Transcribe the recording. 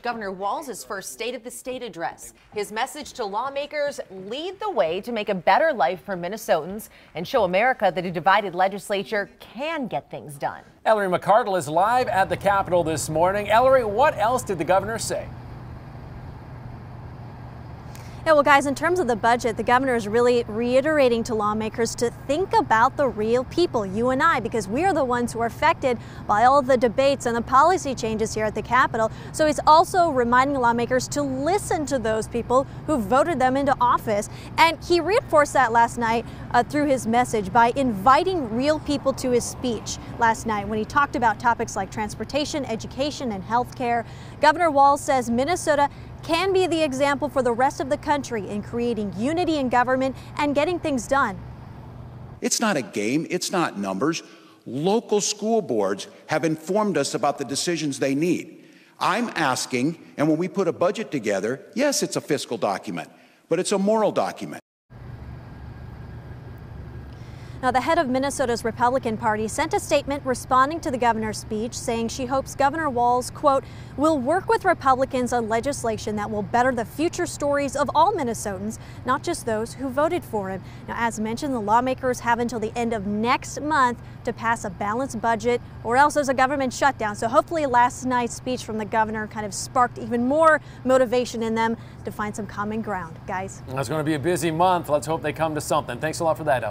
Governor Walz's first State of the State address. His message to lawmakers: lead the way to make a better life for Minnesotans and show America that a divided legislature can get things done. Ellery McCardle is live at the Capitol this morning. Ellery, what else did the governor say? Yeah, well, guys, in terms of the budget, the governor is really reiterating to lawmakers to think about the real people, you and I, because we are the ones who are affected by all the debates and the policy changes here at the Capitol. So he's also reminding lawmakers to listen to those people who voted them into office. And he reinforced that last night through his message by inviting real people to his speech last night when he talked about topics like transportation, education, and health care. Governor Walz says Minnesota can be the example for the rest of the country in creating unity in government and getting things done. It's not a game. It's not numbers. Local school boards have informed us about the decisions they need. I'm asking, and when we put a budget together, yes, it's a fiscal document, but it's a moral document. Now, the head of Minnesota's Republican Party sent a statement responding to the governor's speech, saying she hopes Governor Walz, quote, will work with Republicans on legislation that will better the future stories of all Minnesotans, not just those who voted for him. Now, as mentioned, the lawmakers have until the end of next month to pass a balanced budget, or else there's a government shutdown. So hopefully last night's speech from the governor kind of sparked even more motivation in them to find some common ground. Guys, It's going to be a busy month. Let's hope they come to something. Thanks a lot for that, Ellery.